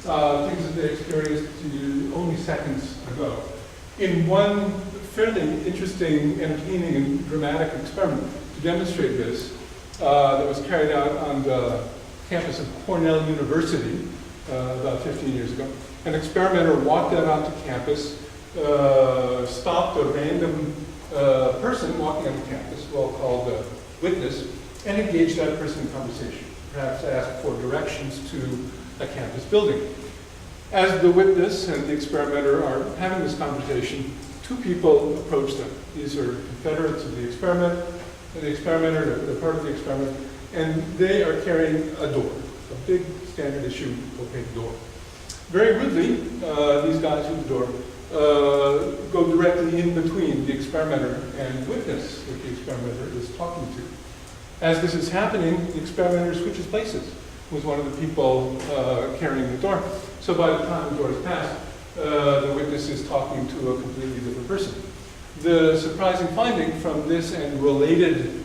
things that they experienced only seconds ago. In one fairly interesting, entertaining, and dramatic experiment to demonstrate this, that was carried out on the campus of Cornell University about 15 years ago, an experimenter walked out onto campus, stopped a random person walking on campus, called a witness, and engaged that person in conversation, perhaps asked for directions to a campus building. As the witness and the experimenter are having this conversation, two people approach them. These are confederates of the experiment, the experimenter, they're part of the experiment, and they are carrying a door, a big standard issue opaque door. Very rudely, these guys with the door go directly in between the experimenter and the witness that the experimenter is talking to. As this is happening, the experimenter switches places with one of the people carrying the door. So by the time the door is passed, the witness is talking to a completely different person. The surprising finding from this and related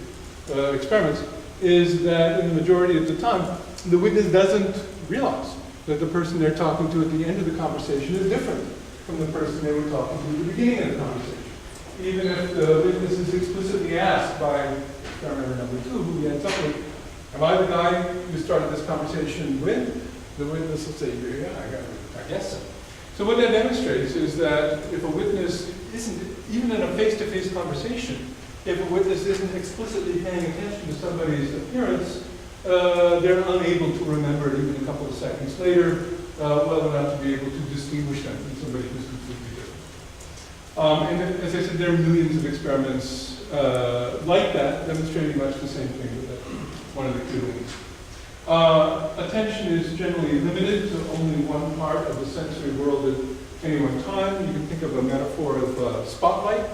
experiments is that in the majority of the time, the witness doesn't realize that the person they're talking to at the end of the conversation is different from the person they were talking to at the beginning of the conversation. Even if the witness is explicitly asked by experimenter number 2, who he ends up with, am I the guy you started this conversation with? The witness will say, yeah, I guess so. So what that demonstrates is that if a witness isn't, even in a face-to-face conversation, if a witness isn't explicitly paying attention to somebody's appearance, they're unable to remember it even a couple of seconds later, well enough to be able to distinguish them from somebody who's completely different. And as I said, there are millions of experiments like that, demonstrating much the same thing with one of the clear ones. Attention is generally limited to only one part of the sensory world at any one time. You can think of a metaphor of a spotlight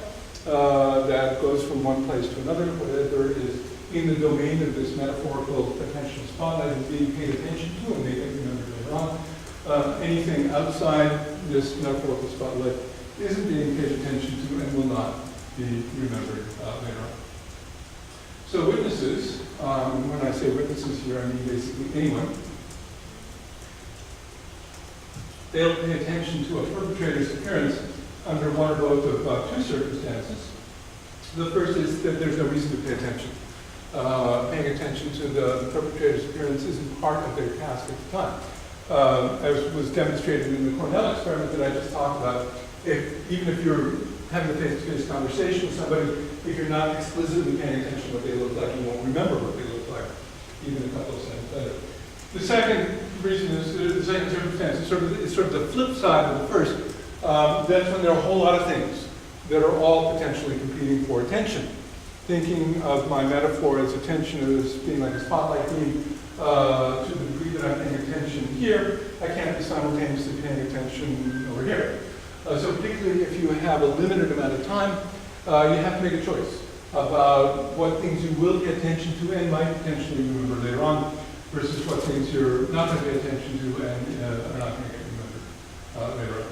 that goes from one place to another. Whatever is in the domain of this metaphorical attentional spotlight is being paid attention to and may be remembered later on. Anything outside this metaphorical spotlight isn't being paid attention to and will not be remembered later on. So witnesses, when I say witnesses here, I mean basically anyone. They'll pay attention to a perpetrator's appearance under one or both of two circumstances. The first is that there's no reason to pay attention. Paying attention to the perpetrator's appearance isn't part of their task at the time. As was demonstrated in the Cornell experiment that I just talked about, even if you're having a face-to-face conversation with somebody, if you're not explicitly paying attention to what they look like, you won't remember what they look like, even a couple of seconds later. The second reason is, the second circumstance is sort of the flip side of the first. That's when there are a whole lot of things that are all potentially competing for attention. Thinking of my metaphor as attention as being like a spotlight beam, to the degree that I'm paying attention here, I can't be simultaneously paying attention over here. So particularly if you have a limited amount of time, you have to make a choice about what things you will pay attention to and might potentially remember later on, versus what things you're not going to pay attention to and are not going to get remembered later on.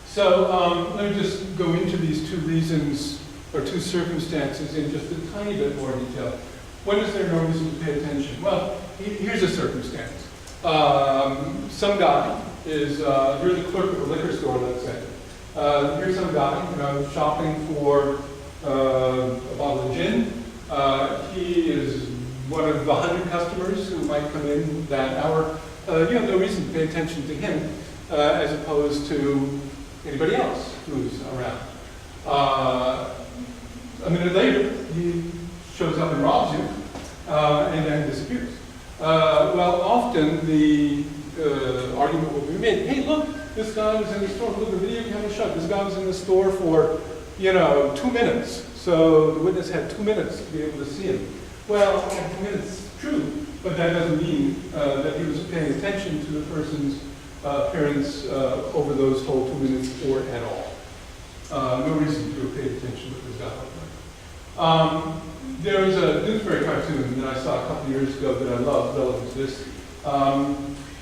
So let me just go into these two reasons or two circumstances in just a tiny bit more detail. When is there no reason to pay attention? Well, here's a circumstance. Some guy is, you're the clerk of a liquor store, let's say. Here's some guy, shopping for a bottle of gin. He is one of 100 customers who might come in that hour. You have no reason to pay attention to him as opposed to anybody else who's around. A minute later, he shows up and robs you, and then disappears. Well, often the argument will be made, hey, look, this guy was in the store, look, the video camera shot, this guy was in the store for, 2 minutes. So the witness had 2 minutes to be able to see him. Well, 2 minutes is true, but that doesn't mean that he was paying attention to the person's appearance over those whole 2 minutes or at all. No reason to have paid attention to this guy. There was a Doonesbury cartoon that I saw a couple of years ago that I loved relevant to this.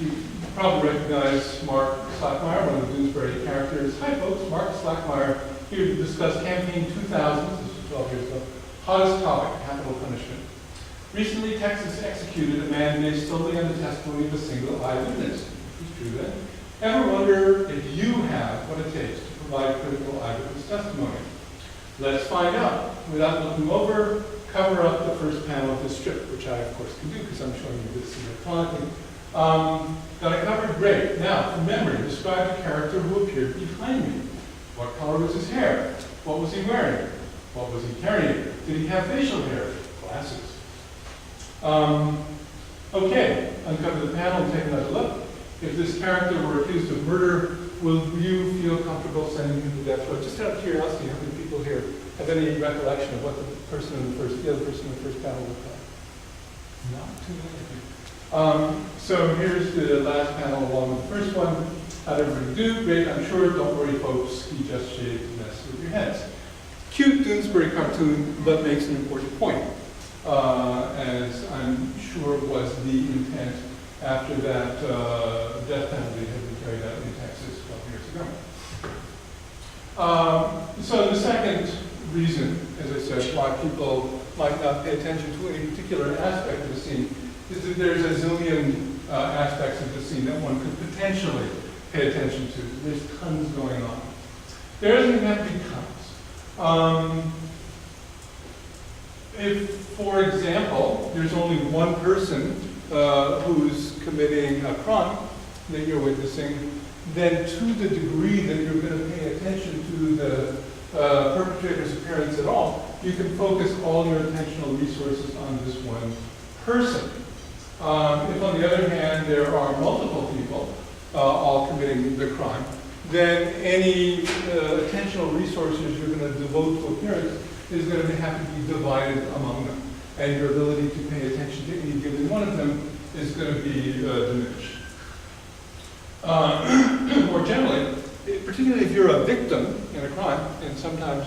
You probably recognize Mark Slackmeyer, one of the Doonesbury characters. Hi folks, Mark Slackmeyer here to discuss Campaign 2000, this was 12 years ago, hottest topic, capital punishment. Recently, Texas executed a man based solely on the testimony of a single eyewitness. Who's true then. Ever wonder if you have what it takes to provide critical eyewitness testimony? Let's find out. Without looking over, cover up the first panel of this strip, which I, of course, can do because I'm showing you this electronically. That I covered, great. Now, from memory, describe the character who appeared behind me. What color was his hair? What was he wearing? What was he carrying? Did he have facial hair? Glasses. Okay, uncover the panel and take another look. If this character were accused of murder, will you feel comfortable sending him to death row? Just out of curiosity, how many people here have any recollection of what the other person in the first panel looked like? Not too many. So here's the last panel along with the first one. How'd everybody do? Great, I'm sure. Don't worry, folks. He just shaved to mess with your heads. Cute Doonesbury cartoon, but makes an important point, as I'm sure was the intent after that death penalty had been carried out in Texas 12 years ago. So the second reason, as I said, why people might not pay attention to any particular aspect of the scene is that there's a zillion aspects of the scene that one could potentially pay attention to. There's tons going on. There doesn't even have to be tons. If, for example, there's only one person who's committing a crime that you're witnessing, then to the degree that you're going to pay attention to the perpetrator's appearance at all, you can focus all your attentional resources on this one person. If, on the other hand, there are multiple people all committing the crime, then any attentional resources you're going to devote to appearance is going to have to be divided among them. And your ability to pay attention to any given one of them is going to be diminished. More generally, particularly if you're a victim in a crime, and sometimes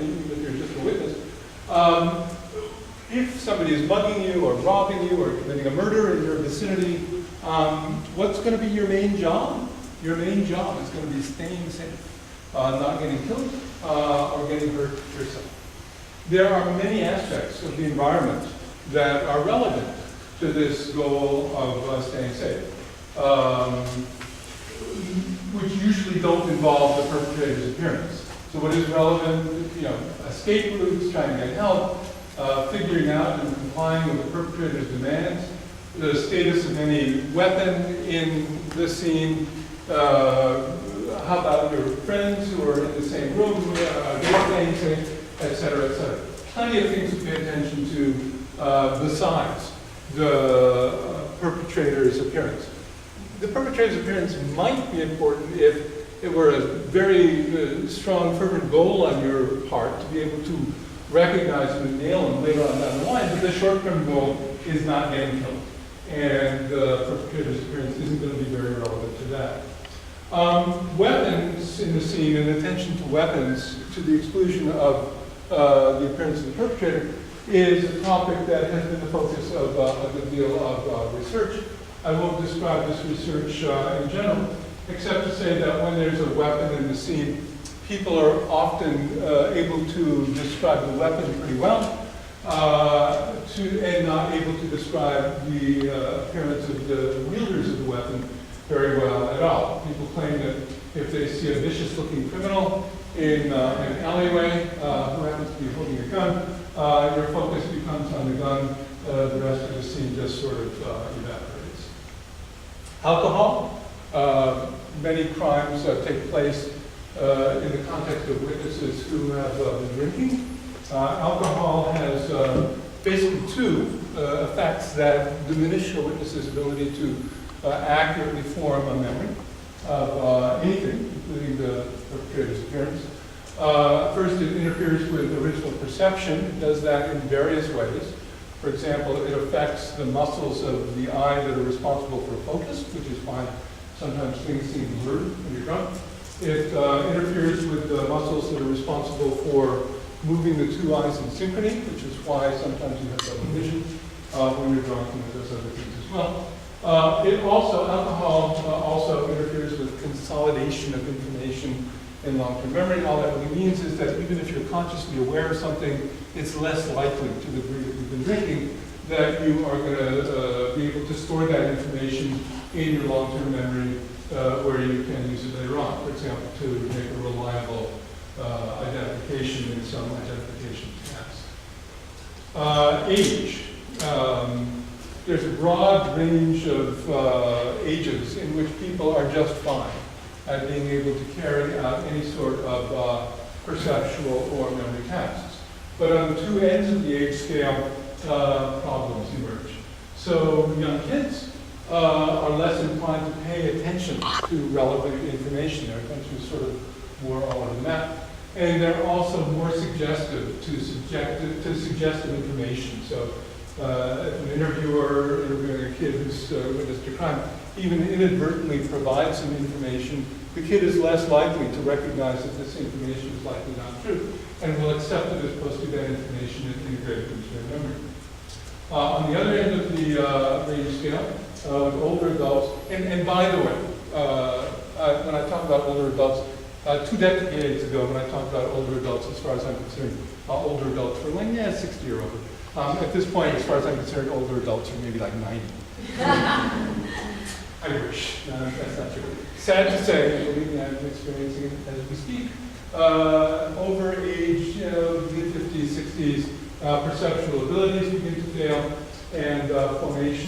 even if you're just a witness, if somebody is mugging you or robbing you or committing a murder in your vicinity, what's going to be your main job? Your main job is going to be staying safe, not getting killed or getting hurt yourself. There are many aspects of the environment that are relevant to this goal of staying safe, which usually don't involve the perpetrator's appearance. So what is relevant, escape routes, trying to get help, figuring out and complying with the perpetrator's demands, the status of any weapon in the scene, how about your friends who are in the same room, they're staying safe, et cetera, et cetera. Plenty of things to pay attention to besides the perpetrator's appearance. The perpetrator's appearance might be important if it were a very strong, fervent goal on your part to be able to recognize him and nail him later on down the line, but the short-term goal is not getting killed. And the perpetrator's appearance isn't going to be very relevant to that. Weapons in the scene and attention to weapons to the exclusion of the appearance of the perpetrator is a topic that has been the focus of a good deal of research. I won't describe this research in general, except to say that when there's a weapon in the scene, people are often able to describe the weapon pretty well, and not able to describe the appearance of the wielders of the weapon very well at all. People claim that if they see a vicious-looking criminal in an alleyway who happens to be holding a gun, your focus becomes on the gun. The rest of the scene just sort of evaporates. Alcohol. Many crimes take place in the context of witnesses who have been drinking. Alcohol has basically two effects that diminish a witness's ability to accurately form a memory of anything, including the perpetrator's appearance. First, it interferes with original perception. It does that in various ways. For example, it affects the muscles of the eye that are responsible for focus, which is why sometimes things seem blurred when you're drunk. It interferes with the muscles that are responsible for moving the two eyes in synchrony, which is why sometimes you have double vision when you're drunk, and it does other things as well. Alcohol also interferes with consolidation of information in long-term memory. All that really means is that even if you're consciously aware of something, it's less likely, to the degree that you've been drinking, that you are going to be able to store that information in your long-term memory where you can use it later on. For example, to make a reliable identification in some identification task. Age. There's a broad range of ages in which people are just fine at being able to carry out any sort of perceptual or memory tasks. But on the two ends of the age scale, problems emerge. So young kids are less inclined to pay attention to relevant information. Their attention is sort of more all over the map. And they're also more suggestive to suggestive information. So if an interviewer interviewing a kid who's witnessed a crime even inadvertently provides some information, the kid is less likely to recognize that this information is likely not true, and will accept it as opposed to that information and integrate it into their memory. On the other end of the range scale, with older adults, and by the way, when I talk about older adults, 2 decades ago, when I talked about older adults, as far as I'm concerned, older adults were like, 60 or over. At this point, as far as I'm concerned, older adults are maybe like 90. I wish. No, that's not true. Sad to say, believe me, I'm experiencing it as we speak. Over age, mid-50s, 60s, perceptual abilities begin to fail, and formation